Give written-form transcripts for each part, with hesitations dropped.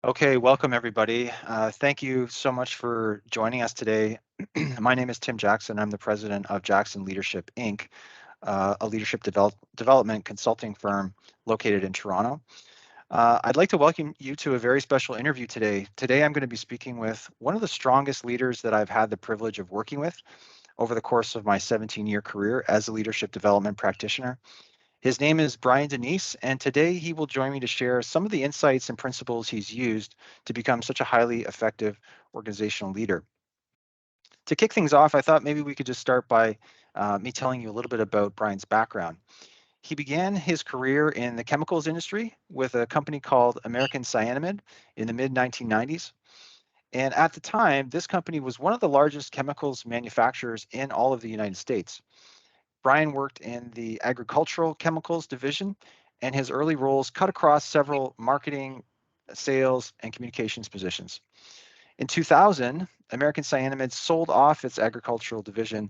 Okay, welcome everybody. Thank you so much for joining us today. My name is Tim Jackson. I'm the president of Jackson Leadership, Inc., a leadership development consulting firm located in Toronto. I'd like to welcome you to a very special interview today. Today, I'm going to be speaking with one of the strongest leaders that I've had the privilege of working with over the course of my 17-year career as a leadership development practitioner. His name is Brian Denise, and today he will join me to share some of the insights and principles he's used to become such a highly effective organizational leader. To kick things off, I thought maybe we could just start by me telling you a little bit about Brian's background. He began his career in the chemicals industry with a company called American Cyanamid in the mid-1990s. And at the time, this company was one of the largest chemicals manufacturers in all of the United States. Brian worked in the agricultural chemicals division, and his early roles cut across several marketing, sales, and communications positions. In 2000, American Cyanamid sold off its agricultural division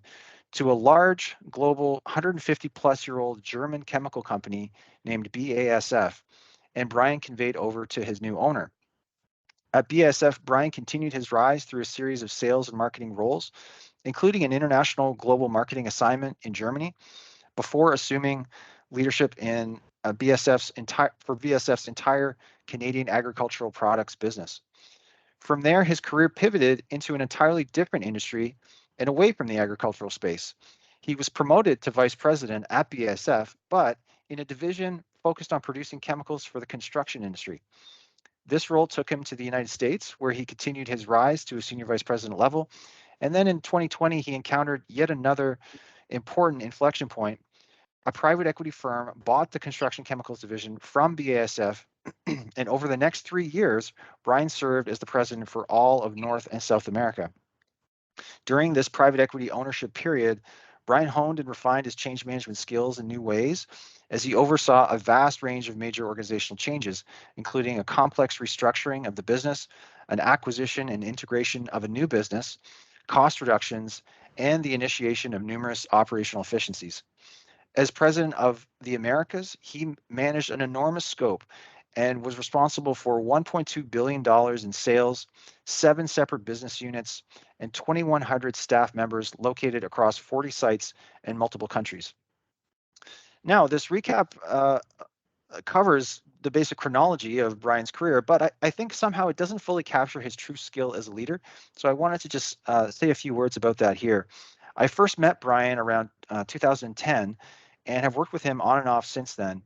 to a large global 150-plus-year-old German chemical company named BASF, and Brian conveyed over to his new owner. At BASF, Brian continued his rise through a series of sales and marketing roles, including an international global marketing assignment in Germany, before assuming leadership in BASF's entire Canadian agricultural products business. From there, his career pivoted into an entirely different industry and away from the agricultural space. He was promoted to vice president at BASF, but in a division focused on producing chemicals for the construction industry. This role took him to the United States, where he continued his rise to a senior vice president level. And then in 2020, he encountered yet another important inflection point. A private equity firm bought the construction chemicals division from BASF, and over the next 3 years, Brian served as the president for all of North and South America. During this private equity ownership period, Brian honed and refined his change management skills in new ways as he oversaw a vast range of major organizational changes, including a complex restructuring of the business, an acquisition and integration of a new business, cost reductions, and the initiation of numerous operational efficiencies. As president of the Americas, he managed an enormous scope and was responsible for $1.2 billion in sales, 7 separate business units, and 2,100 staff members located across 40 sites in multiple countries. Now, this recap covers the basic chronology of Brian's career, but I think somehow it doesn't fully capture his true skill as a leader. So I wanted to just say a few words about that here. I first met Brian around 2010 and have worked with him on and off since then.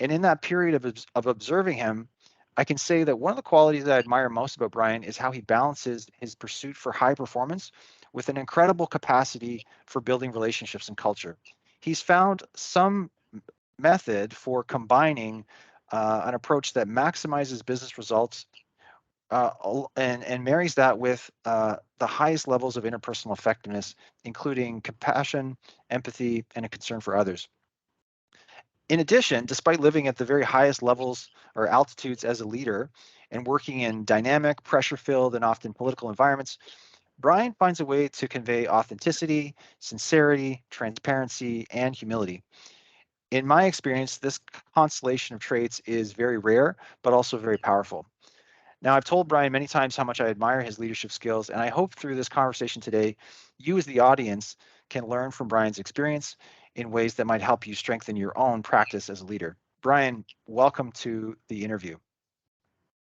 And in that period of observing him, I can say that one of the qualities that I admire most about Brian is how he balances his pursuit for high performance with an incredible capacity for building relationships and culture. He's found some method for combining an approach that maximizes business results and marries that with the highest levels of interpersonal effectiveness, including compassion, empathy, and a concern for others. In addition, despite living at the very highest levels or altitudes as a leader and working in dynamic, pressure-filled, and often political environments, Brian finds a way to convey authenticity, sincerity, transparency, and humility. In my experience, this constellation of traits is very rare, but also very powerful. Now, I've told Brian many times how much I admire his leadership skills, and I hope through this conversation today, you as the audience can learn from Brian's experience in ways that might help you strengthen your own practice as a leader. Brian, welcome to the interview.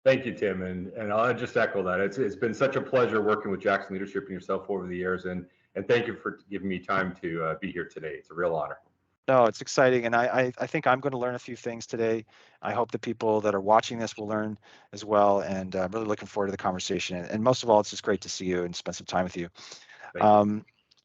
Thank you, Tim, and I'll just echo that. It's been such a pleasure working with Jackson Leadership and yourself over the years, and thank you for giving me time to be here today. It's a real honor. No, it's exciting, and I think I'm going to learn a few things today. I hope the people that are watching this will learn as well, and I'm really looking forward to the conversation. And most of all, it's just great to see you and spend some time with you.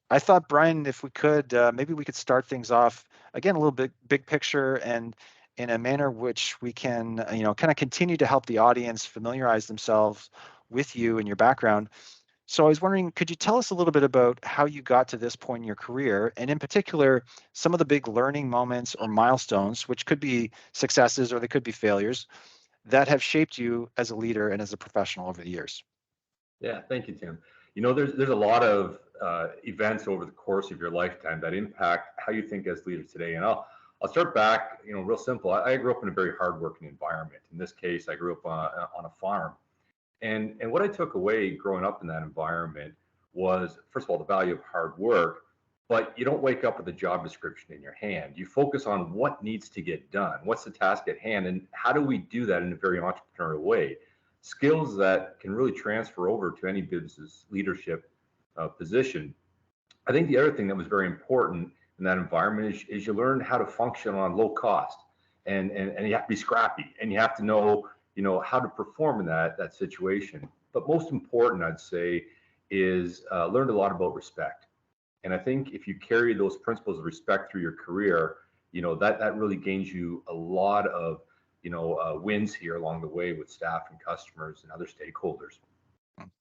I thought, Brian, if we could, maybe we could start things off again a little bit big picture and in a manner which we can, kind of continue to help the audience familiarize themselves with you and your background. So I was wondering, could you tell us a little bit about how you got to this point in your career, and in particular, some of the big learning moments or milestones, which could be successes or they could be failures, that have shaped you as a leader and as a professional over the years? Yeah, thank you, Tim. There's a lot of events over the course of your lifetime that impact how you think as leaders today, and I'll I'll start back, real simple. I grew up in a very hardworking environment. In this case, I grew up on a farm. And what I took away growing up in that environment was, first of all, the value of hard work, but you don't wake up with a job description in your hand. You focus on what needs to get done, what's the task at hand, and how do we do that in a very entrepreneurial way. Skills that can really transfer over to any business leadership position. I think the other thing that was very important in that environment is you learn how to function on low cost, and you have to be scrappy, and you have to know how to perform in that situation. But most important, I'd say, is learned a lot about respect. And I think if you carry those principles of respect through your career, that really gains you a lot of wins here along the way with staff and customers and other stakeholders.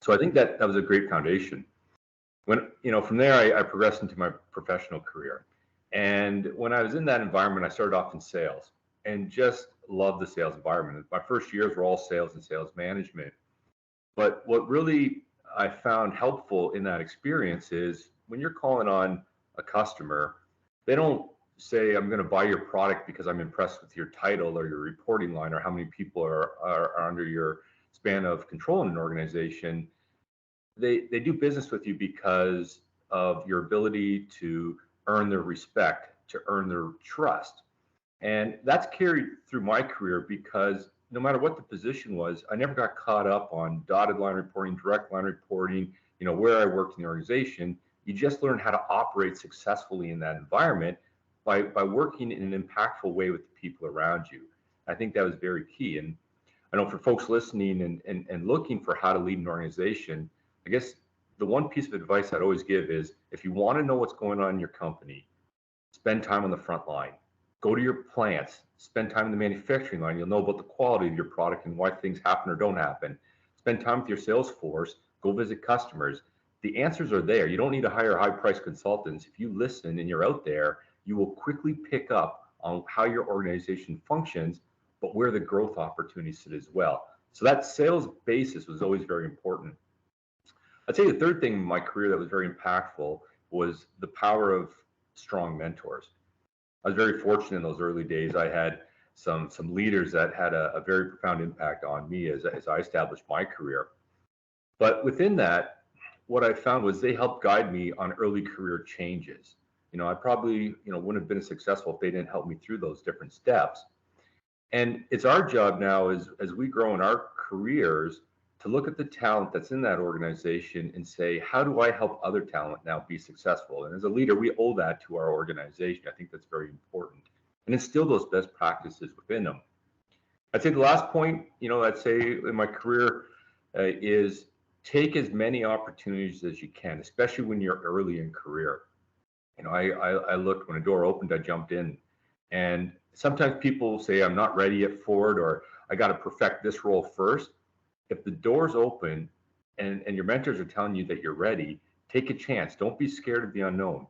So I think that was a great foundation. When from there, I progressed into my professional career. And when I was in that environment, I started off in sales and just loved the sales environment. My first years were all sales and sales management. But what really I found helpful in that experience is when you're calling on a customer, they don't say, I'm going to buy your product because I'm impressed with your title or your reporting line or how many people are under your span of control in an organization. They do business with you because of your ability to earn their respect, to earn their trust. And that's carried through my career because no matter what the position was, I never got caught up on dotted line reporting, direct line reporting, where I worked in the organization. You just learn how to operate successfully in that environment by working in an impactful way with the people around you. I think that was very key. And I know for folks listening and looking for how to lead an organization, I guess the one piece of advice I'd always give is if you want to know what's going on in your company, spend time on the front line. Go to your plants, spend time in the manufacturing line. You'll know about the quality of your product and why things happen or don't happen. Spend time with your sales force, go visit customers. The answers are there. You don't need to hire high-priced consultants. If you listen and you're out there, you will quickly pick up on how your organization functions, but where the growth opportunities sit as well. So that sales basis was always very important. I'd say the third thing in my career that was very impactful was the power of strong mentors. I was very fortunate in those early days. I had some leaders that had a very profound impact on me as I established my career. But within that, what I found was they helped guide me on early career changes. I probably wouldn't have been as successful if they didn't help me through those different steps. And it's our job now as we grow in our careers to look at the talent that's in that organization and say, how do I help other talent now be successful? And as a leader, we owe that to our organization. I think that's very important. And instill those best practices within them. I'd say the last point, I'd say in my career is take as many opportunities as you can, especially when you're early in career. I looked when a door opened, I jumped in. And sometimes people say, I'm not ready yet for it, or I got to perfect this role first. If the door's open and your mentors are telling you that you're ready, take a chance. Don't be scared of the unknown.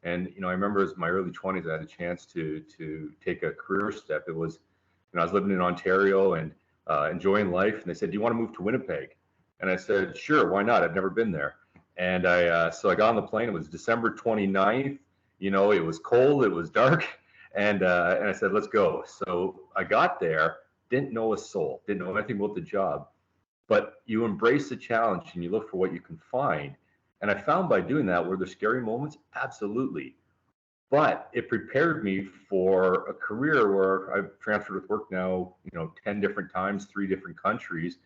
And, I remember as my early 20s, I had a chance to take a career step. It was, I was living in Ontario and enjoying life. And they said, do you want to move to Winnipeg? And I said, sure, why not? I've never been there. And so I got on the plane. It was December 29th. It was cold, it was dark. And I said, let's go. So I got there, didn't know a soul, didn't know anything about the job. But you embrace the challenge and you look for what you can find. And I found by doing that, were there scary moments? Absolutely. But it prepared me for a career where I've transferred with work now, 10 different times, 3 different countries,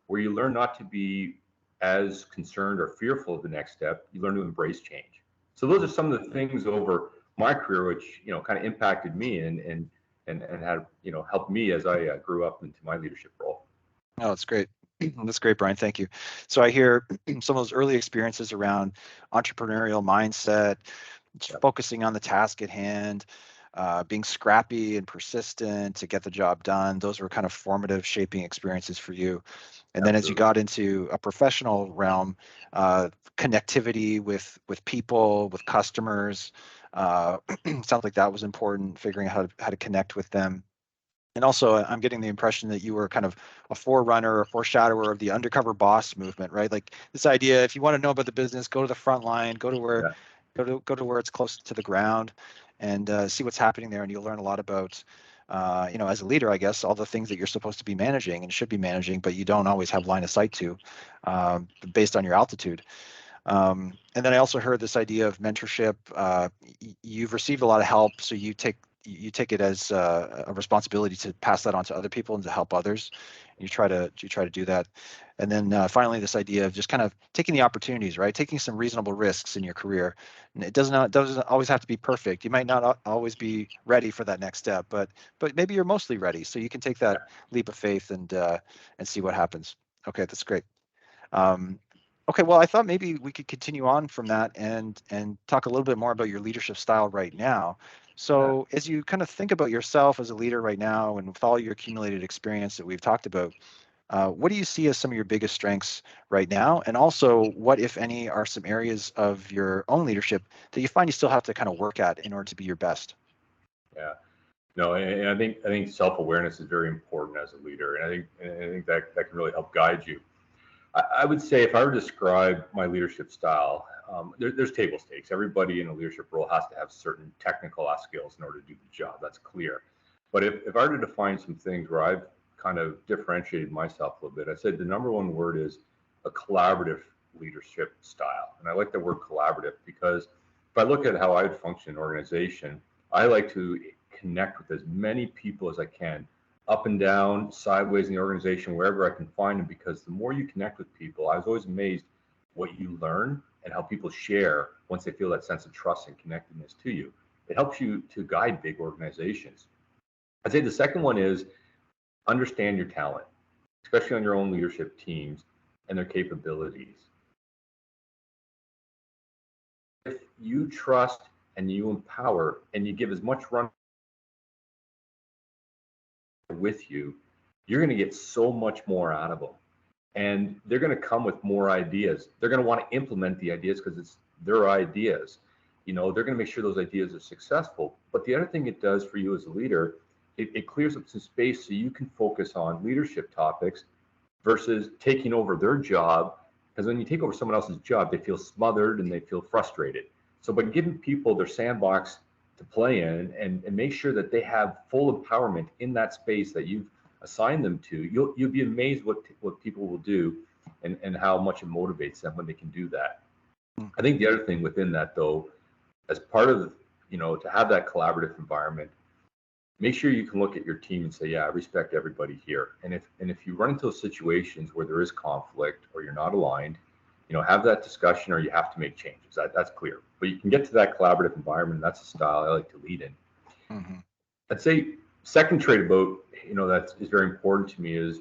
where you learn not to be as concerned or fearful of the next step. You learn to embrace change. So those are some of the things over my career, which, kind of impacted me and had, helped me as I grew up into my leadership role. Oh, that's great. That's great, Brian. Thank you. So I hear some of those early experiences around entrepreneurial mindset, focusing on the task at hand, being scrappy and persistent to get the job done. Those were kind of formative shaping experiences for you. And then as you got into a professional realm, connectivity with people, with customers, sounds like that was important, figuring out how to connect with them. And also, I'm getting the impression that you were kind of a forerunner or foreshadower of the undercover boss movement, right? Like this idea, if you want to know about the business, go to the front line, go to where, go to where it's close to the ground. and see what's happening there, and you'll learn a lot about, as a leader, I guess, all the things that you're supposed to be managing and should be managing, but you don't always have line of sight to, based on your altitude. And then I also heard this idea of mentorship. You've received a lot of help, so you take it as a responsibility to pass that on to other people and to help others. You try to do that. And then finally, this idea of just kind of taking the opportunities, right? Taking some reasonable risks in your career. And it doesn't always have to be perfect. You might not always be ready for that next step, but maybe you're mostly ready, so you can take that leap of faith and see what happens. Okay, that's great. Um, okay, well, I thought maybe we could continue on from that and talk a little bit more about your leadership style right now. Yeah. So, as you kind of think about yourself as a leader right now, and with all your accumulated experience that we've talked about, what do you see as some of your biggest strengths right now? And also, what, if any, are some areas of your own leadership that you find you still have to kind of work at in order to be your best? Yeah. No, and I think self-awareness is very important as a leader, and I think that can really help guide you. I would say if I were to describe my leadership style, there's table stakes. Everybody in a leadership role has to have certain technical skills in order to do the job. That's clear. But if I were to define some things where I've kind of differentiated myself a little bit, I said the number one word is a collaborative leadership style. And I like the word collaborative because if I look at how I would function in an organization, I like to connect with as many people as I can, up and down, sideways in the organization, wherever I can find them, because the more you connect with people, I was always amazed what you learn and how people share once they feel that sense of trust and connectedness to you. It helps you to guide big organizations. I'd say the second one is understand your talent, especially on your own leadership teams and their capabilities. If you trust and you empower and you give as much run with you, you're going to get so much more out of them. And they're going to come with more ideas. They're going to want to implement the ideas because it's their ideas. They're going to make sure those ideas are successful. But the other thing it does for you as a leader, it clears up some space so you can focus on leadership topics versus taking over their job. Because when you take over someone else's job, they feel smothered and they feel frustrated. So by giving people their sandbox to play in and make sure that they have full empowerment in that space that you've assigned them to, you'll be amazed what people will do and how much it motivates them when they can do that. I think the other thing within that, though, as part of to have that collaborative environment, make sure you can look at your team and say, yeah, I respect everybody here. And if you run into those situations where there is conflict or you're not aligned, have that discussion or you have to make changes. That's clear. But you can get to that collaborative environment. And that's a style I like to lead in. Mm-hmm. I'd say second trait about that is very important to me is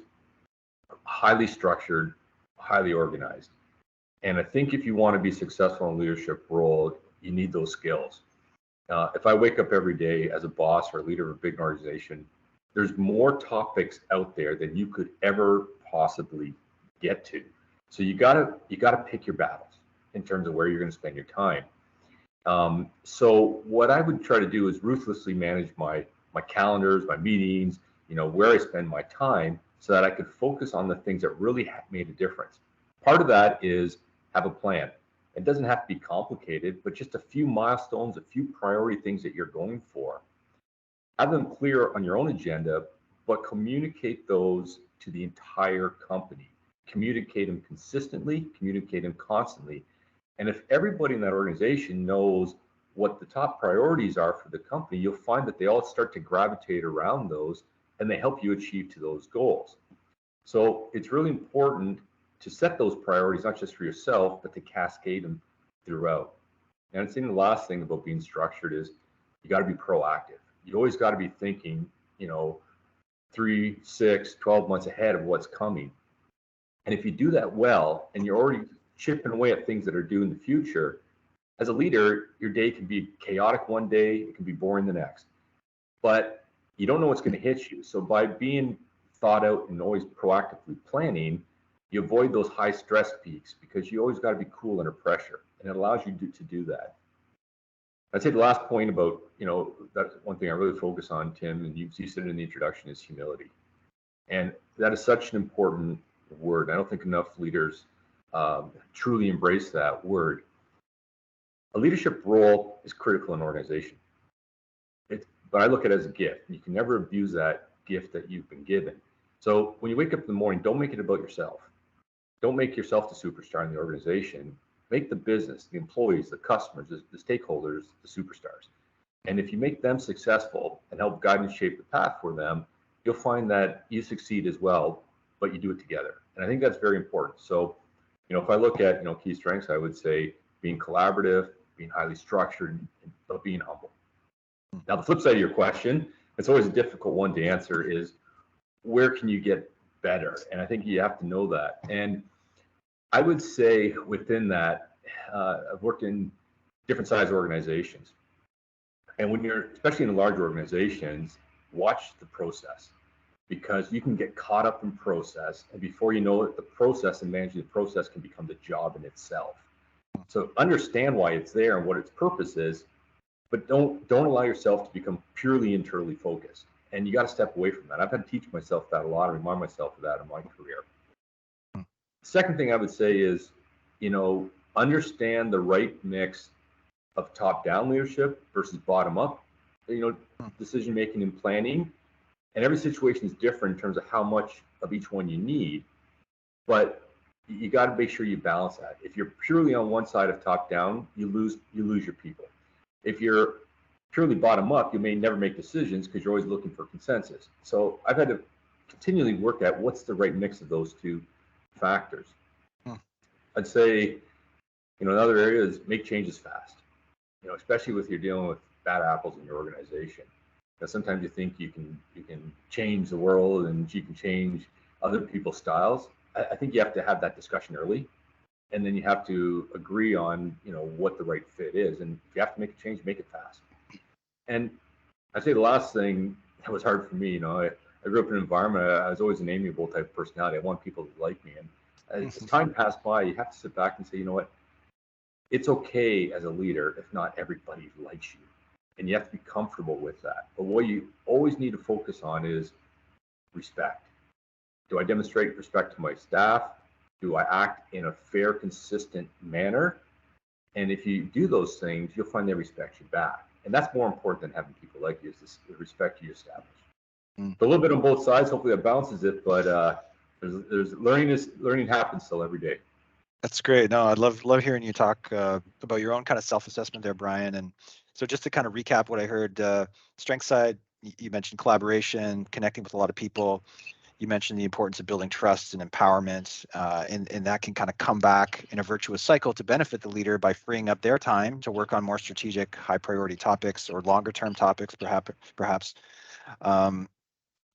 highly structured, highly organized. And I think if you want to be successful in a leadership role, you need those skills. If I wake up every day as a boss or a leader of a big organization, there's more topics out there than you could ever possibly get to. So you gotta pick your battles in terms of where you're going to spend your time. So what I would try to do is ruthlessly manage my calendars, my meetings, where I spend my time, so that I could focus on the things that really made a difference. Part of that is have a plan. It doesn't have to be complicated, but just a few milestones, a few priority things that you're going for. Have them clear on your own agenda, but communicate those to the entire company. Communicate them consistently, communicate them constantly. And if everybody in that organization knows what the top priorities are for the company, you'll find that they all start to gravitate around those and they help you achieve to those goals. So it's really important to set those priorities, not just for yourself, but to cascade them throughout. And I think the last thing about being structured is you got to be proactive. You always got to be thinking, 3, 6, 12 months ahead of what's coming. And if you do that well, and you're already chipping away at things that are due in the future, as a leader, your day can be chaotic one day, it can be boring the next. But you don't know what's going to hit you. So by being thought out and always proactively planning, you avoid those high stress peaks because you always got to be cool under pressure, and it allows you to do that. I'd say the last point about, that's one thing I really focus on, Tim, and you said it in the introduction, is humility. And that is such an important word. I don't think enough leaders truly embrace that word. A leadership role is critical in an organization. But I look at it as a gift. You can never abuse that gift that you've been given. So when you wake up in the morning, don't make it about yourself. Don't make yourself the superstar in the organization. Make the business, the employees, the customers, the stakeholders, the superstars. And if you make them successful and help guide and shape the path for them, you'll find that you succeed as well, but you do it together. And I think that's very important. So, if I look at, key strengths, I would say being collaborative, being highly structured, but being humble. Now, the flip side of your question, it's always a difficult one to answer, is where can you get better? And I think you have to know that. And I would say within that, I've worked in different size organizations. And when you're, especially in large organizations, watch the process, because you can get caught up in process. And before you know it, the process and managing the process can become the job in itself. So understand why it's there and what its purpose is, but don't allow yourself to become purely internally focused. And you got to step away from that. I've had to teach myself that a lot and remind myself of that in my career. Second thing I would say is, understand the right mix of top-down leadership versus bottom-up, decision making and planning. And every situation is different in terms of how much of each one you need, but you got to make sure you balance that. If you're purely on one side of top-down, you lose your people. If you're purely bottom-up, you may never make decisions because you're always looking for consensus. So I've had to continually work at what's the right mix of those two factors. I'd say, another area is make changes fast. Especially with you're dealing with bad apples in your organization. Because sometimes you think you can change the world and you can change other people's styles. I think you have to have that discussion early, and then you have to agree on what the right fit is. And if you have to make a change, make it fast. And I'd say the last thing that was hard for me, I grew up in an environment, I was always an amiable type of personality. I want people to like me. And as time passed by, you have to sit back and say, what? It's okay as a leader if not everybody likes you. And you have to be comfortable with that. But what you always need to focus on is respect. Do I demonstrate respect to my staff? Do I act in a fair, consistent manner? And if you do those things, you'll find they respect you back. And that's more important than having people like you, is the respect you establish. So a little bit on both sides. Hopefully that balances it, but there's learning happens still every day. That's great. No, I love hearing you talk about your own kind of self-assessment there, Brian. And so just to kind of recap what I heard, strength side, you mentioned collaboration, connecting with a lot of people. You mentioned the importance of building trust and empowerment, and that can kind of come back in a virtuous cycle to benefit the leader by freeing up their time to work on more strategic, high priority topics or longer term topics, perhaps.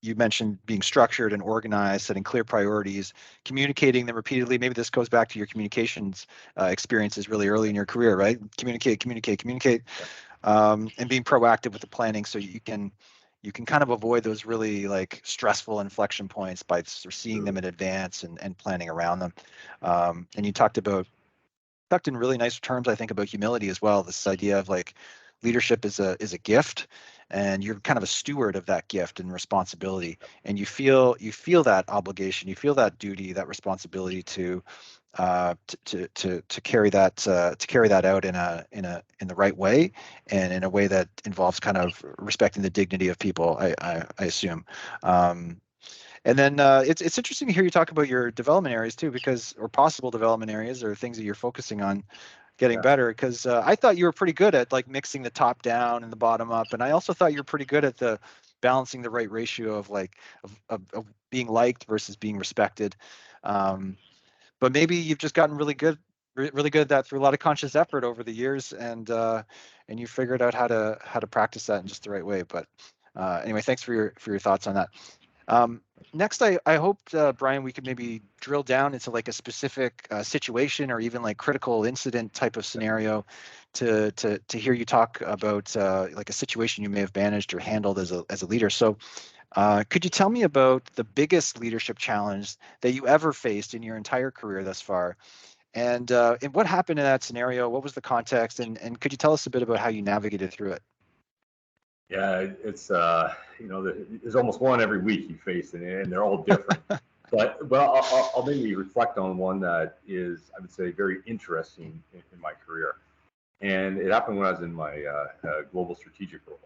You mentioned being structured and organized, setting clear priorities, communicating them repeatedly. Maybe this goes back to your communications experiences really early in your career, right? Communicate, and being proactive with the planning so you can kind of avoid those really like stressful inflection points by sort of seeing them in advance and planning around them. And you talked in really nice terms, I think, about humility as well. This idea of like leadership is a gift, and you're kind of a steward of that gift and responsibility, and you feel that obligation, you feel that duty, that responsibility to carry that out in the right way, and in a way that involves kind of respecting the dignity of people. I assume. And then it's interesting to hear you talk about your development areas too, or possible development areas or things that you're focusing on getting better, because I thought you were pretty good at like mixing the top down and the bottom up, and I also thought you were pretty good at the balancing the right ratio of like of being liked versus being respected. But maybe you've just gotten really good at that through a lot of conscious effort over the years, and you figured out how to practice that in just the right way. But anyway, thanks for your thoughts on that. Next, I hoped, Brian, we could maybe drill down into like a specific situation or even like critical incident type of scenario to hear you talk about like a situation you may have managed or handled as a leader. So could you tell me about the biggest leadership challenge that you ever faced in your entire career thus far? And what happened in that scenario? What was the context? And could you tell us a bit about how you navigated through it? Yeah, it's there's almost one every week you face, and they're all different. But I'll maybe reflect on one that is, I would say, very interesting in my career, and it happened when I was in my global strategic role.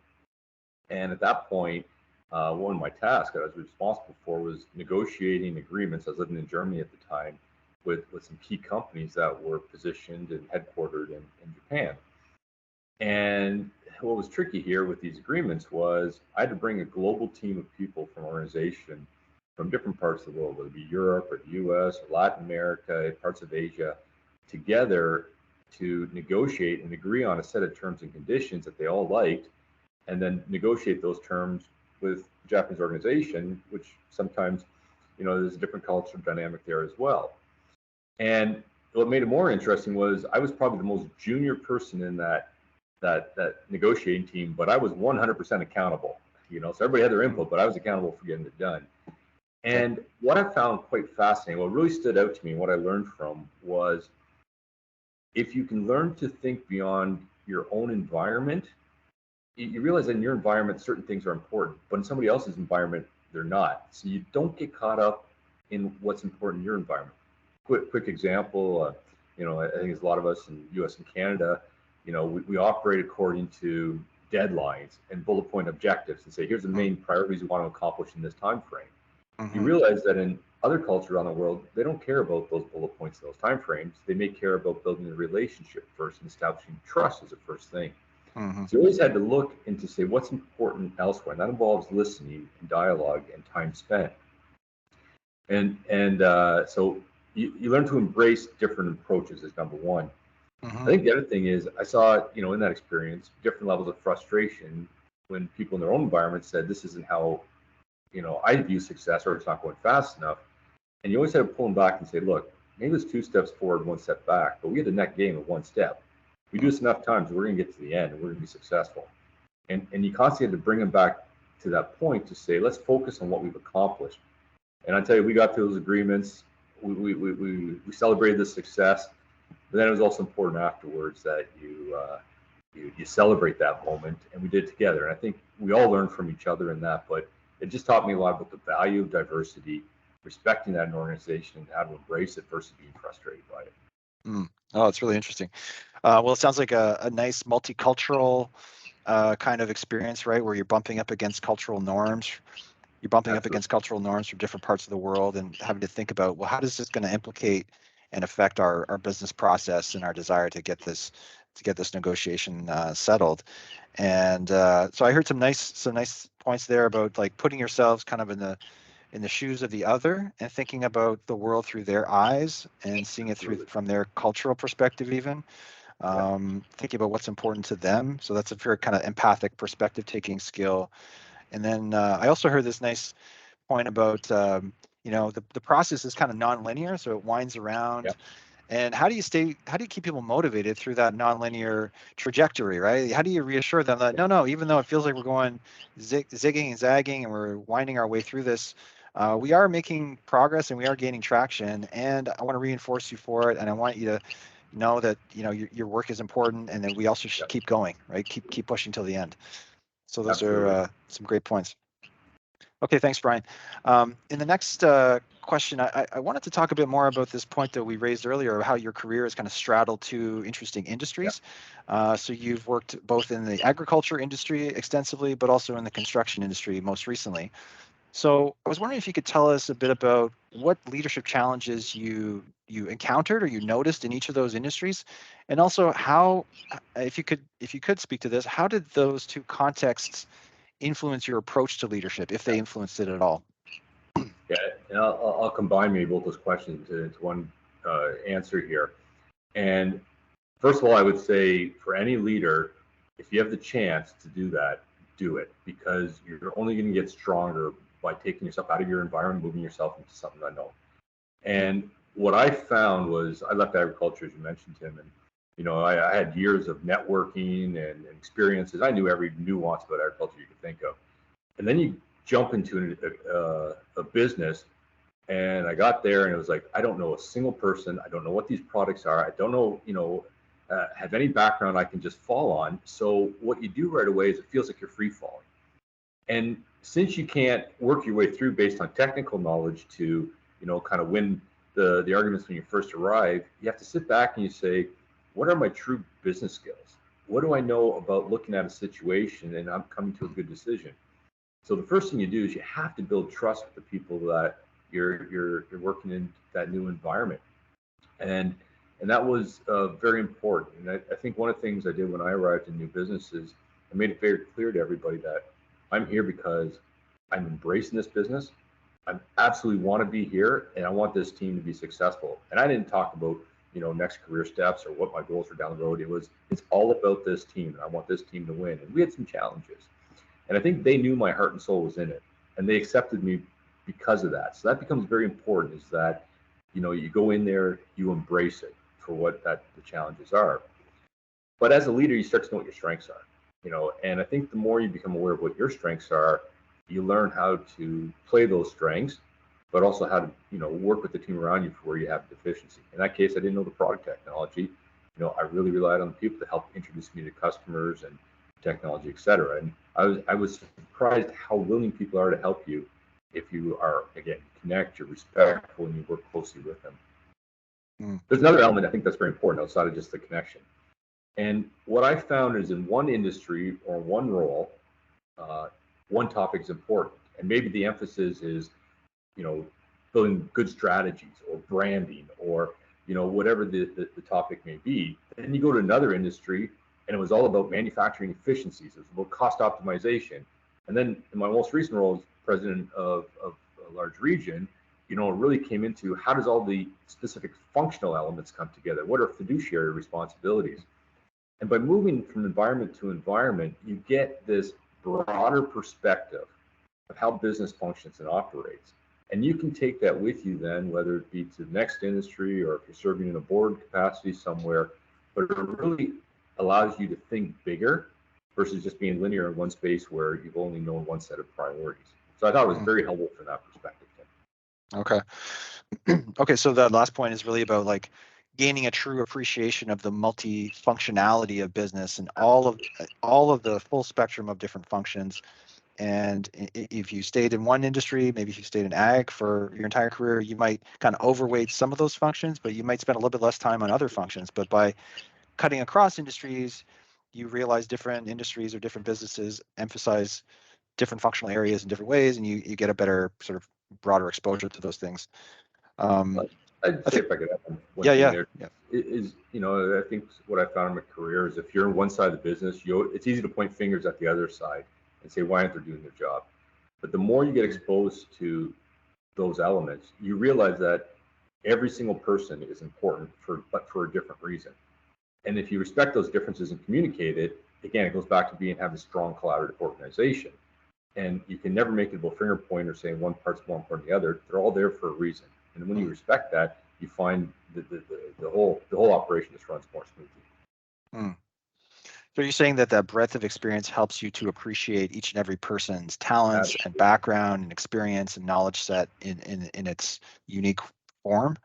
And at that point, one of my tasks that I was responsible for was negotiating agreements. I was living in Germany at the time with some key companies that were positioned and headquartered in Japan. And what was tricky here with these agreements was I had to bring a global team of people from organization from different parts of the world, whether it be Europe or the US or Latin America, parts of Asia, together to negotiate and agree on a set of terms and conditions that they all liked, and then negotiate those terms with the Japanese organization, which sometimes, there's a different cultural dynamic there as well. And what made it more interesting was I was probably the most junior person in that negotiating team, but I was 100% accountable. So everybody had their input, but I was accountable for getting it done. And what I found quite fascinating, what really stood out to me, and what I learned from was if you can learn to think beyond your own environment, you realize that in your environment, certain things are important, but in somebody else's environment, they're not. So you don't get caught up in what's important in your environment. Quick example, I think there's a lot of us in the US and Canada, we operate according to deadlines and bullet point objectives and say, here's the main priorities we want to accomplish in this time frame. You realize that in other cultures around the world, they don't care about those bullet points, those time frames. They may care about building a relationship first and establishing trust as a first thing. So you always had to look into say what's important elsewhere, and that involves listening and dialogue and time spent. So you learn to embrace different approaches as number one. I think the other thing is I saw, in that experience, different levels of frustration when people in their own environment said, this isn't how, I view success, or it's not going fast enough. And you always had to pull them back and say, look, maybe it's 2 steps forward, 1 step back, but we had a net gain of 1 step. If we do this enough times, we're going to get to the end and we're going to be successful. And you constantly had to bring them back to that point to say, let's focus on what we've accomplished. And I tell you, we got to those agreements. We celebrated the success, but then it was also important afterwards that you celebrate that moment, and we did it together. And I think we all learned from each other in that, but it just taught me a lot about the value of diversity, respecting that in an organization, and how to embrace it versus being frustrated by it. Oh, it's really interesting. Well, it sounds like a nice multicultural kind of experience, right? Where you're bumping up against cultural norms. You're bumping up against cultural norms from different parts of the world and having to think about, well, how is this going to implicate and affect our business process and our desire to get this negotiation settled. And so I heard some nice points there about like putting yourselves kind of in the shoes of the other and thinking about the world through their eyes and seeing it through from their cultural perspective even. Thinking about what's important to them. So that's a very kind of empathic perspective taking skill. And then I also heard this nice point about the process is kind of non-linear, so it winds around. And how do you keep people motivated through that nonlinear trajectory, right? How do you reassure them that no, even though it feels like we're going zigging and zagging and we're winding our way through this, we are making progress and we are gaining traction, and I want to reinforce you for it, and I want you to know that your work is important, and that we also should keep going, right? Keep pushing till the end. So those are some great points. Okay, thanks, Brian. In the next question, I wanted to talk a bit more about this point that we raised earlier, how your career has kind of straddled 2 interesting industries. So you've worked both in the agriculture industry extensively, but also in the construction industry most recently. So I was wondering if you could tell us a bit about what leadership challenges you encountered or you noticed in each of those industries, and also how, if you could speak to this, how did those 2 contexts influence your approach to leadership, if they influenced it at all? Yeah, and I'll combine maybe both those questions into one answer here. And first of all, I would say for any leader, if you have the chance to do that, do it, because you're only going to get stronger by taking yourself out of your environment, moving yourself into something unknown. And what I found was I left agriculture, as you mentioned, Tim, and I had years of networking and experiences. I knew every nuance about agriculture you could think of. And then you jump into a business, and I got there and it was like, I don't know a single person. I don't know what these products are. I don't know, have any background I can just fall on. So what you do right away is it feels like you're free falling. And since you can't work your way through based on technical knowledge to, kind of win the arguments when you first arrive, you have to sit back and you say, what are my true business skills? what do I know about looking at a situation and I'm coming to a good decision? So the first thing you do is you have to build trust with the people that you're working in that new environment, and that was very important. And I think one of the things I did when I arrived in new businesses, I made it very clear to everybody that I'm here because I'm embracing this business. I absolutely want to be here, and I want this team to be successful. And I didn't talk about next career steps or what my goals are down the road. It's all about this team, and I want this team to win. And we had some challenges, and I think they knew my heart and soul was in it, and they accepted me because of that. So that becomes very important. Is that you go in there, you embrace it for what the challenges are. But as a leader, you start to know what your strengths are. And I think the more you become aware of what your strengths are, you learn how to play those strengths, but also how to work with the team around you for where you have deficiency. In that case, I didn't know the product technology. I really relied on the people to help introduce me to customers and technology, et cetera. And I was surprised how willing people are to help you if you are, again, connect, you're respectful, and you work closely with them. There's another element I think that's very important outside of just the connection. And what I found is in one industry or one role, one topic is important. And maybe the emphasis is, building good strategies or branding or, whatever the topic may be. Then you go to another industry and it was all about manufacturing efficiencies. It was about cost optimization. And then in my most recent role as president of a large region, it really came into how does all the specific functional elements come together? What are fiduciary responsibilities? And by moving from environment to environment, you get this broader perspective of how business functions and operates. And you can take that with you then, whether it be to the next industry or if you're serving in a board capacity somewhere, but it really allows you to think bigger versus just being linear in one space where you've only known one set of priorities. So I thought it was very helpful from that perspective, Tim. Okay. Okay, so that last point is really about like gaining a true appreciation of the multifunctionality of business and all of the full spectrum of different functions. And if you stayed in one industry, maybe if you stayed in ag for your entire career, you might kind of overweight some of those functions, but you might spend a little bit less time on other functions. But by cutting across industries, you realize different industries or different businesses emphasize different functional areas in different ways, and you get a better sort of broader exposure to those things. I'd say if I could add one thing there, is I think what I found in my career is if you're on one side of the business, it's easy to point fingers at the other side and say why aren't they doing their job. But the more you get exposed to those elements, you realize that every single person is important but for a different reason. And if you respect those differences and communicate it, again, it goes back to having a strong collaborative organization. And you can never make it about finger point or saying one part's more important than the other. They're all there for a reason. And when you respect that, you find the whole operation just runs more smoothly. So you're saying that breadth of experience helps you to appreciate each and every person's talents Absolutely. and background and experience and knowledge set in its unique form?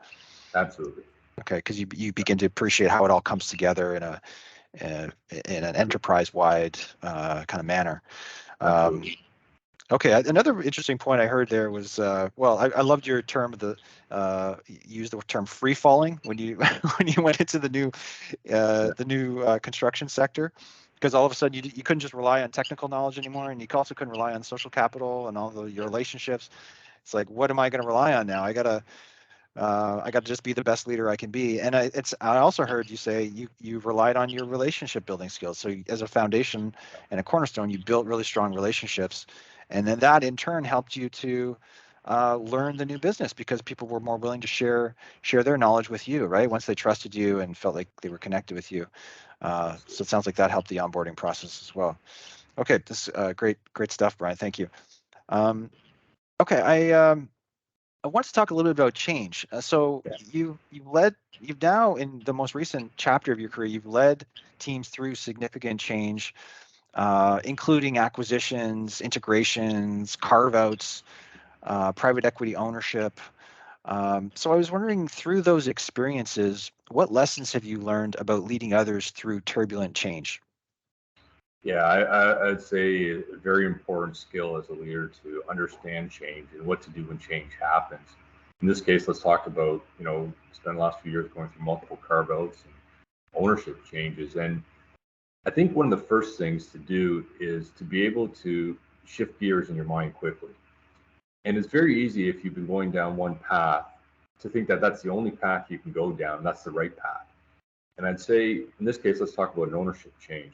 Absolutely. Okay, because you begin to appreciate how it all comes together in an enterprise-wide kind of manner. Absolutely. Okay, another interesting point I heard there was, I loved your term you used the term free falling when you when you went into the new construction sector, because all of a sudden you couldn't just rely on technical knowledge anymore, and you also couldn't rely on social capital and your relationships. It's like, what am I going to rely on now? I gotta just be the best leader I can be. And I also heard you say you relied on your relationship building skills. So as a foundation and a cornerstone, you built really strong relationships. And then that in turn helped you to learn the new business because people were more willing to share their knowledge with you, right? Once they trusted you and felt like they were connected with you. So it sounds like that helped the onboarding process as well. Okay, this great stuff, Brian. Thank you. Okay, I want to talk a little bit about change. So you've now in the most recent chapter of your career, you've led teams through significant change, including acquisitions, integrations, carve-outs, private equity ownership. So I was wondering, through those experiences, what lessons have you learned about leading others through turbulent change? Yeah, I'd say a very important skill as a leader to understand change and what to do when change happens. In this case, let's talk about, spent the last few years going through multiple carve-outs and ownership changes. And I think one of the first things to do is to be able to shift gears in your mind quickly. And it's very easy if you've been going down one path to think that that's the only path you can go down, that's the right path. And I'd say in this case, let's talk about an ownership change.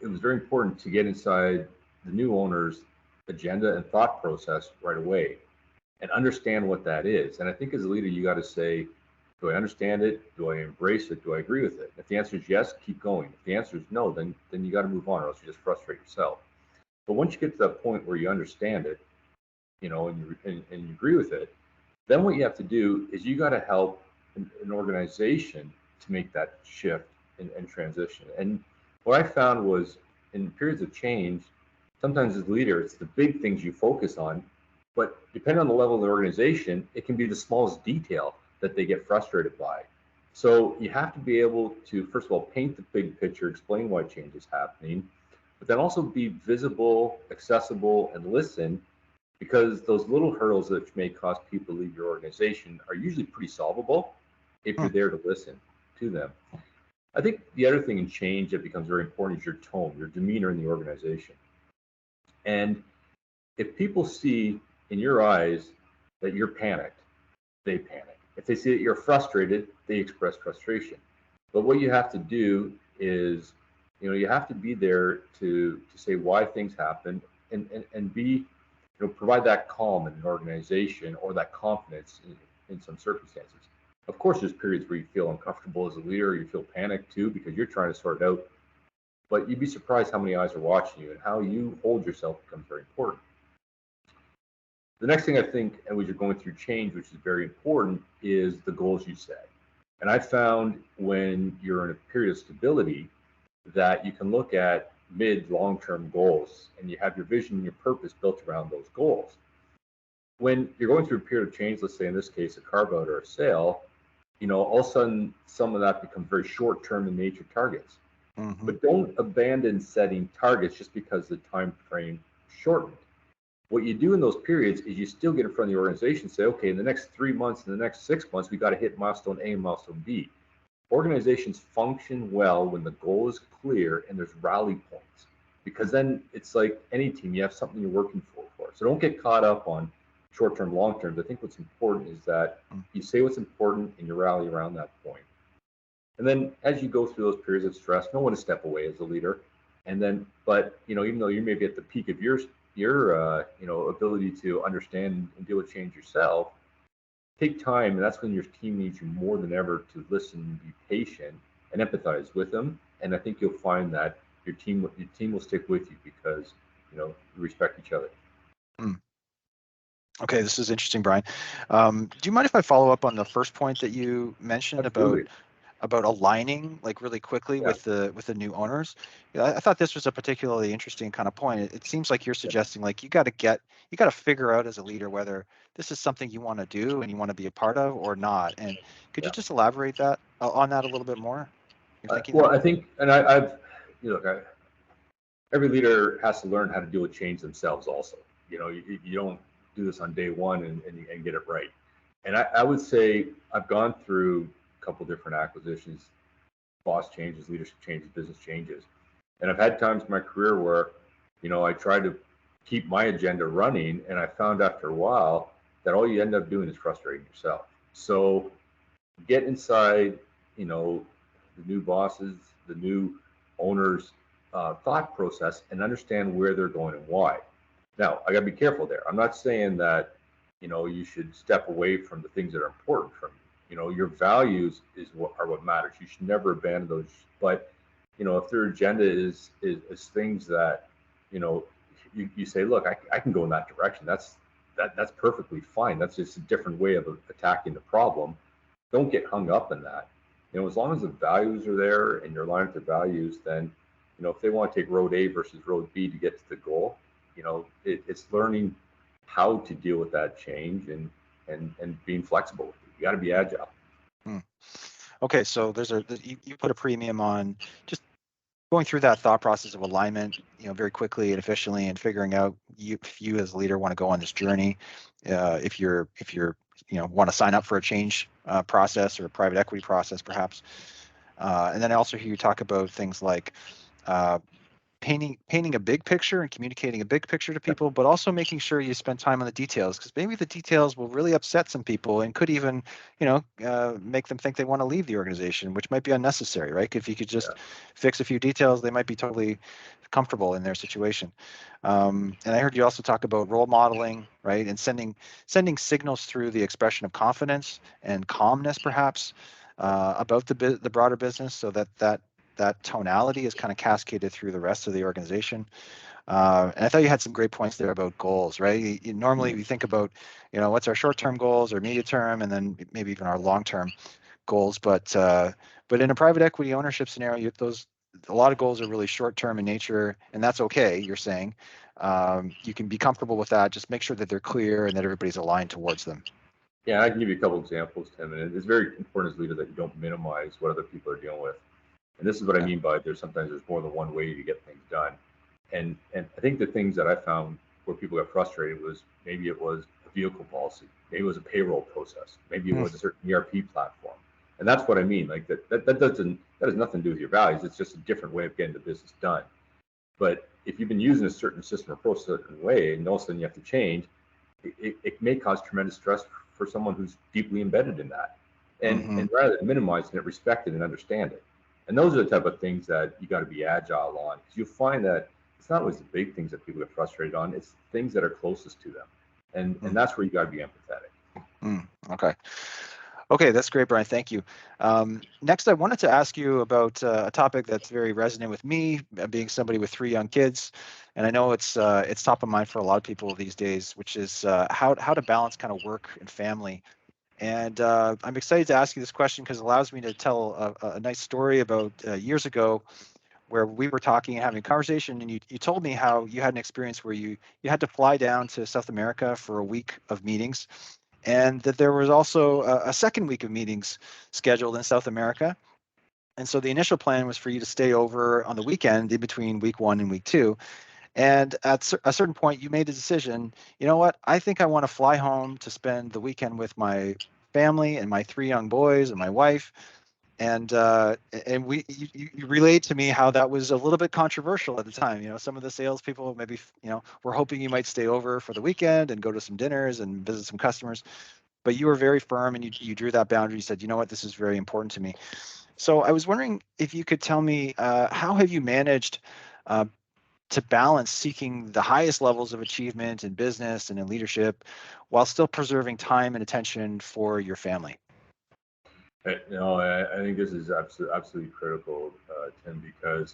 It was very important to get inside the new owner's agenda and thought process right away and understand what that is. And I think as a leader, you got to say, do I understand it? Do I embrace it? Do I agree with it? If the answer is yes, keep going. If the answer is no, then you got to move on, or else you just frustrate yourself. But once you get to that point where you understand it, and you agree with it, then what you have to do is you got to help an organization to make that shift and transition. And what I found was in periods of change, sometimes as a leader, it's the big things you focus on, but depending on the level of the organization, it can be the smallest detail that they get frustrated by. So you have to be able to, first of all, paint the big picture, explain why change is happening, but then also be visible, accessible, and listen, because those little hurdles that may cause people to leave your organization are usually pretty solvable if you're there to listen to them. I think the other thing in change that becomes very important is your tone, your demeanor in the organization. And if people see in your eyes that you're panicked, they panic. If they see that you're frustrated, they express frustration. But what you have to do is, you have to be there to say why things happen and be, provide that calm in an organization or that confidence in some circumstances. Of course, there's periods where you feel uncomfortable as a leader, you feel panicked too, because you're trying to sort it out. But you'd be surprised how many eyes are watching you, and how you hold yourself becomes very important. The next thing I think, and when you're going through change, which is very important, is the goals you set. And I found when you're in a period of stability that you can look at mid, long-term goals, and you have your vision and your purpose built around those goals. When you're going through a period of change, let's say in this case, a carve out or a sale, all of a sudden some of that becomes very short-term in nature targets. Mm-hmm. But don't abandon setting targets just because the time frame shortened. What you do in those periods is you still get in front of the organization and say, okay, in the next 3 months, in the next 6 months, we got to hit milestone A and milestone B. Organizations function well when the goal is clear and there's rally points, because then it's like any team, you have something you're working for. So don't get caught up on short-term, long-term. I think what's important is that you say what's important and you rally around that point. And then as you go through those periods of stress, know when to step away as a leader. And then, but even though you may be at the peak of your ability to understand and deal with change yourself, take time, and that's when your team needs you more than ever to listen, be patient, and empathize with them. And I think you'll find that your team will stick with you because you respect each other. Okay, this is interesting, Brian. Do you mind if I follow up on the first point that you mentioned about aligning like really quickly with the new owners? I thought this was a particularly interesting kind of point. It seems like you're suggesting like you got to figure out as a leader whether this is something you want to do and you want to be a part of or not. And could you just elaborate on that a little bit more? I think, and I've every leader has to learn how to deal with change themselves also. You don't do this on day one and get it right. And I would say I've gone through a couple different acquisitions, boss changes, leadership changes, business changes. And I've had times in my career where, I tried to keep my agenda running, and I found after a while that all you end up doing is frustrating yourself. So get inside, the new bosses, the new owners' thought process, and understand where they're going and why. Now, I got to be careful there. I'm not saying that, you should step away from the things that are important from you. Your values are what matters. You should never abandon those. But, if their agenda is things that, you say, look, I can go in that direction. That's perfectly fine. That's just a different way of attacking the problem. Don't get hung up in that. As long as the values are there and you're aligned with the values, then, if they want to take road A versus road B to get to the goal, it's learning how to deal with that change and being flexible with it. You got to be agile. Okay, so you put a premium on just going through that thought process of alignment, very quickly and efficiently, and figuring out if you as a leader want to go on this journey, if you're want to sign up for a change process or a private equity process, perhaps. And then I also hear you talk about things like uh, painting a big picture and communicating a big picture to people, but also making sure you spend time on the details, because maybe the details will really upset some people and could even, make them think they want to leave the organization, which might be unnecessary, right? If you could Yeah. just fix a few details, they might be totally comfortable in their situation. And I heard you also talk about role modeling, right, and sending signals through the expression of confidence and calmness, perhaps, about the broader business, so that tonality is kind of cascaded through the rest of the organization. And I thought you had some great points there about goals, right? Normally we think about, what's our short-term goals or medium term, and then maybe even our long-term goals. But in a private equity ownership scenario, a lot of goals are really short-term in nature, and that's okay. You're saying you can be comfortable with that. Just make sure that they're clear and that everybody's aligned towards them. Yeah, I can give you a couple examples, Tim, and it's very important as a leader that you don't minimize what other people are dealing with. And this is what I Okay. mean by there's more than one way to get things done. And I think the things that I found where people got frustrated was maybe it was a vehicle policy, maybe it was a payroll process, maybe it Hmm. was a certain ERP platform. And that's what I mean. Like that has nothing to do with your values. It's just a different way of getting the business done. But if you've been using a certain system or process a certain way, and all of a sudden you have to change, it may cause tremendous stress for someone who's deeply embedded in that. Hmm. And rather than minimizing it, respect it and understand it. And those are the type of things that you got to be agile on, because you'll find that it's not always the big things that people get frustrated on, it's things that are closest to them. And that's where you got to be empathetic. Okay. Okay, that's great, Brian. Thank you. Next, I wanted to ask you about a topic that's very resonant with me, being somebody with 3 young kids, and I know it's top of mind for a lot of people these days, which is how to balance kind of work and family. And I'm excited to ask you this question because it allows me to tell a nice story about years ago, where we were talking and having a conversation, and you told me how you had an experience where you had to fly down to South America for a week of meetings, and that there was also a second week of meetings scheduled in South America. And so the initial plan was for you to stay over on the weekend in between week 1 and week 2. And at a certain point, you made a decision. You know what? I think I want to fly home to spend the weekend with my family and my 3 young boys and my wife. And you relayed to me how that was a little bit controversial at the time. Some of the salespeople maybe were hoping you might stay over for the weekend and go to some dinners and visit some customers, but you were very firm and you drew that boundary. You said, you know what, this is very important to me. So I was wondering if you could tell me, how have you managed uh, to balance seeking the highest levels of achievement in business and in leadership while still preserving time and attention for your family? I think this is absolutely critical, Tim, because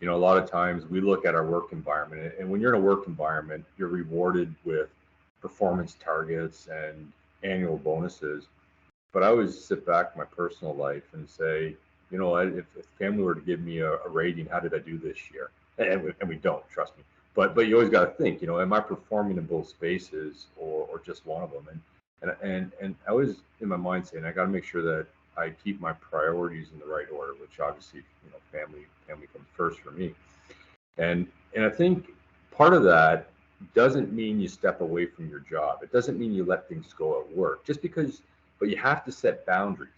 a lot of times we look at our work environment, and when you're in a work environment, you're rewarded with performance targets and annual bonuses. But I always sit back in my personal life and say, if family were to give me a rating, how did I do this year? And we don't, trust me. But you always got to think, am I performing in both spaces or just one of them? And I was in my mind saying I got to make sure that I keep my priorities in the right order, which obviously family comes first for me. And I think part of that doesn't mean you step away from your job. It doesn't mean you let things go at work. But you have to set boundaries.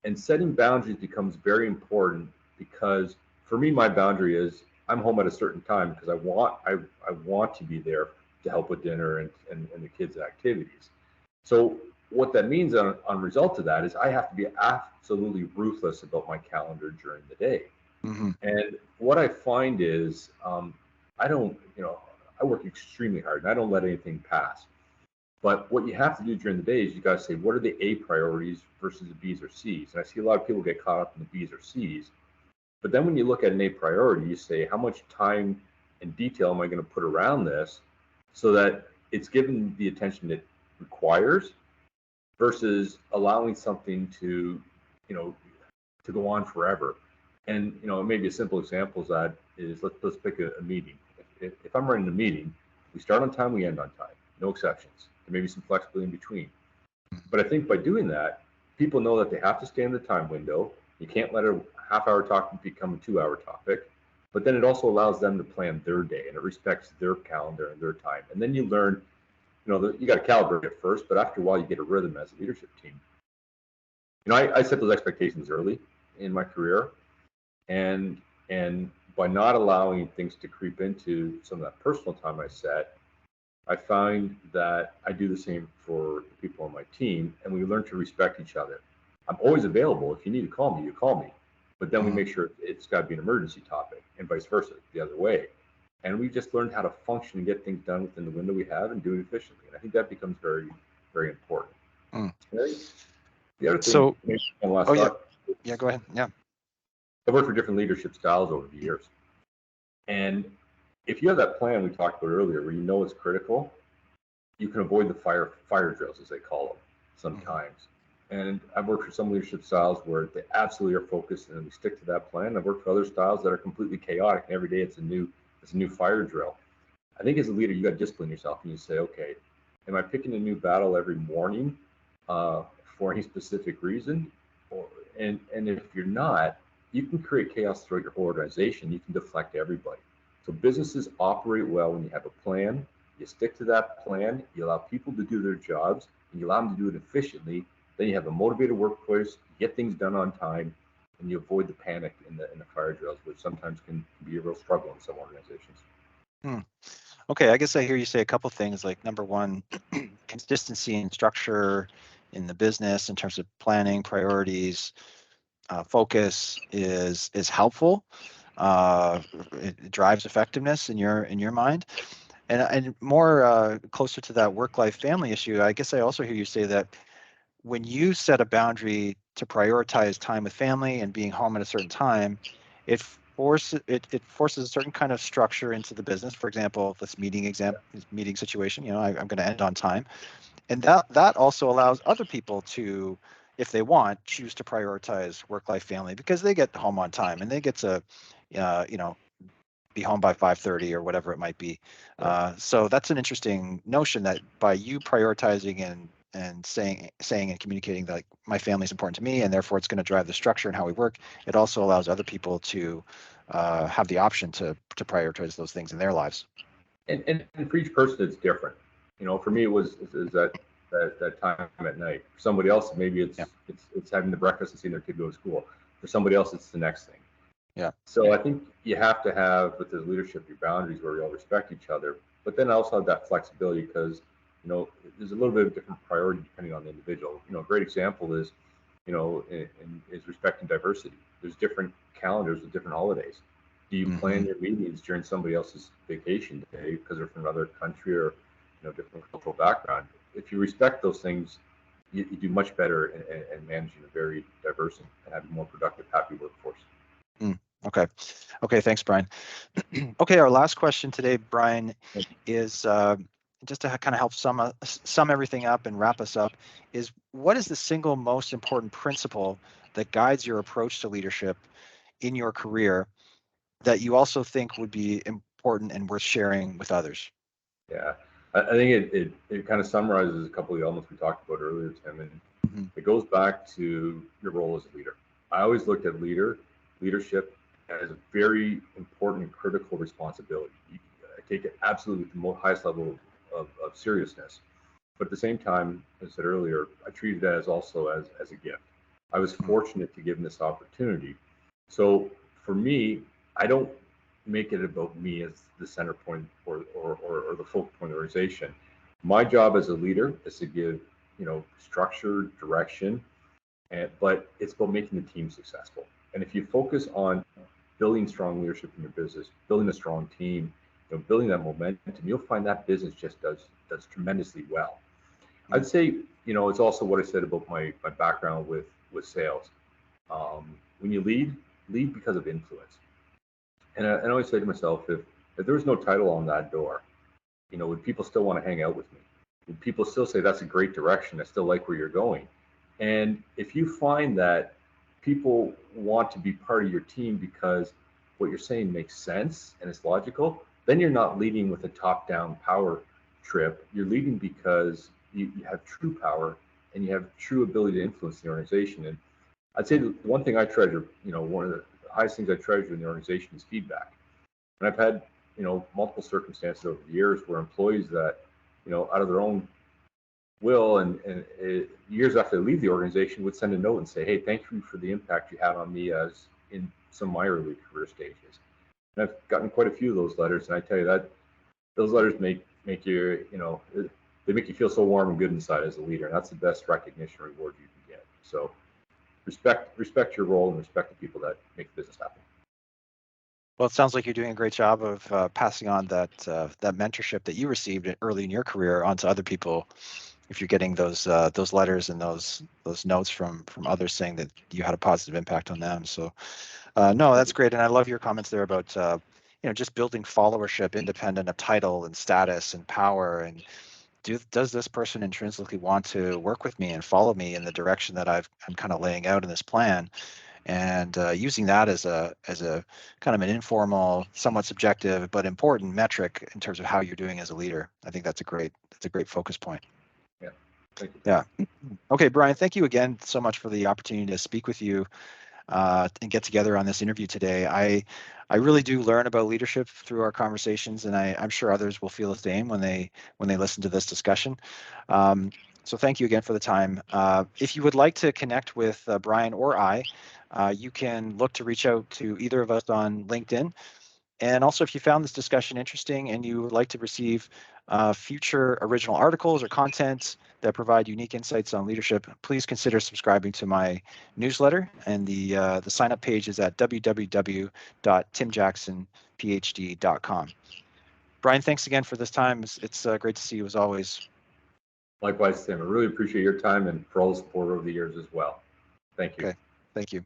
And setting boundaries becomes very important because for me, my boundary is I'm home at a certain time because I want to be there to help with dinner and the kids' activities. So what that means on result of that is I have to be absolutely ruthless about my calendar during the day. Hmm. And what I find is I don't, I work extremely hard and I don't let anything pass. But what you have to do during the day is you got to say, what are the A priorities versus the B's or C's? And I see a lot of people get caught up in the B's or C's. But then when you look at an A priority, you say, how much time and detail am I going to put around this so that it's given the attention it requires versus allowing something you know, to go on forever. And maybe a simple example is that is let's pick a meeting. If I'm running a meeting, we start on time, we end on time, no exceptions. There may be some flexibility in between. But I think by doing that, people know that they have to stay in the time window. You can't let a half-hour talk become a 2-hour topic. But then it also allows them to plan their day and it respects their calendar and their time. And then you learn, you got to calibrate it first, but after a while, you get a rhythm as a leadership team. I set those expectations early in my career, and by not allowing things to creep into some of that personal time I set, I find that I do the same for the people on my team, and we learn to respect each other. I'm always available. If you need to call me, you call me. But then we Mhm. make sure it's got to be an emergency topic, and vice versa, the other way. And we just learned how to function and get things done within the window we have and do it efficiently. And I think that becomes very, very important. Mm. Right? The other thing, So, maybe one last oh yeah, thought, yeah, go ahead. Yeah. I've worked with different leadership styles over the years. And if you have that plan we talked about earlier, where you know it's critical, you can avoid the fire drills, as they call them, Mhm. sometimes. And I've worked with some leadership styles where they absolutely are focused and we stick to that plan. I've worked with other styles that are completely chaotic, and every day it's a new fire drill. I think as a leader, you got to discipline yourself and you say, okay, am I picking a new battle every morning for any specific reason? Or, and if you're not, you can create chaos throughout your whole organization. You can deflect everybody. So businesses operate well when you have a plan. You stick to that plan. You allow people to do their jobs, and you allow them to do it efficiently. Then you have a motivated workplace. You get things done on time, and you avoid the panic in the fire drills, which sometimes can be a real struggle in some organizations. Hmm. Okay, I guess I hear you say a couple things. Like number one, consistency and structure in the business in terms of planning, priorities, focus is helpful. It drives effectiveness in your mind, and more closer to that work-life family issue. I guess I also hear you say that when you set a boundary to prioritize time with family and being home at a certain time, it forces a certain kind of structure into the business. For example, this meeting situation, I'm going to end on time, and that also allows other people to, if they want, choose to prioritize work-life family because they get home on time and they get to, you know, be home by 5:30 or whatever it might be. Yeah. So that's an interesting notion that by you prioritizing and saying and communicating that like, my family is important to me and therefore it's going to drive the structure and how we work. It also allows other people to have the option to prioritize those things in their lives. And for each person, it's different. For me, it was is that time at night. For somebody else, maybe Yeah, it's having the breakfast and seeing their kid go to school. For somebody else, it's the next thing. yeah. So I think you have to have with the leadership your boundaries where we all respect each other, but then also have that flexibility because there's a little bit of different priority depending on the individual. A great example is is respecting diversity. There's different calendars with different holidays. Do you Hmm. plan your meetings during somebody else's vacation day because they're from another country or different cultural background? If you respect those things, you do much better in managing a very diverse and having a more productive, happy workforce. Mm, okay. Okay. Thanks, Brian. Okay. Our last question today, Brian, is just to kind of help sum everything up and wrap us up is what is the single most important principle that guides your approach to leadership in your career that you also think would be important and worth sharing with others? Yeah, I think it kind of summarizes a couple of the elements we talked about earlier, Tim, and Mhm. it goes back to your role as a leader. I always looked at leadership as a very important and critical responsibility. I take it absolutely to the highest level of seriousness. But at the same time, as I said earlier, I treated it as also as a gift. I was Mm, fortunate to given this opportunity. So for me, I don't make it about me as the center point or the focal point of the organization. My job as a leader is to give, structure, direction, but it's about making the team successful. And if you focus on building strong leadership in your business, building a strong team, building that momentum, you'll find that business just does tremendously well. mm, I'd say, it's also what I said about my background with sales. When you lead because of influence. And I always say to myself, if there was no title on that door, would people still want to hang out with me? Would people still say that's a great direction? I still like where you're going. And if you find that people want to be part of your team because what you're saying makes sense and it's logical, then you're not leading with a top-down power trip. You're leading because you have true power and you have true ability to influence the organization. And I'd say the one thing I treasure, one of the highest things I treasure in the organization is feedback. And I've had, multiple circumstances over the years where employees that, out of their own will and years after they leave the organization would send a note and say, hey, thank you for the impact you had on me as in some of my early career stages. And I've gotten quite a few of those letters, and I tell you that those letters make you, they make you feel so warm and good inside as a leader. And that's the best recognition and reward you can get. So respect your role and respect the people that make the business happen. Well, it sounds like you're doing a great job of passing on that mentorship that you received early in your career onto other people. If you're getting those letters and those notes from others saying that you had a positive impact on them, so no, that's great. And I love your comments there about just building followership independent of title and status and power. And does this person intrinsically want to work with me and follow me in the direction that I'm kind of laying out in this plan? And using that as a kind of an informal, somewhat subjective but important metric in terms of how you're doing as a leader. I think that's a great focus point. Yeah. Thank you. Yeah. Okay, Brian, thank you again so much for the opportunity to speak with you and get together on this interview today. I really do learn about leadership through our conversations, and I'm sure others will feel the same when they listen to this discussion. So thank you again for the time. If you would like to connect with Brian or I, you can look to reach out to either of us on LinkedIn. And also, if you found this discussion interesting and you would like to receive future original articles or content that provide unique insights on leadership, please consider subscribing to my newsletter. And the sign up page is at www.timjacksonphd.com. Brian, thanks again for this time. It's great to see you as always. Likewise, Tim. I really appreciate your time and for all the support over the years as well. Thank you. Okay, thank you.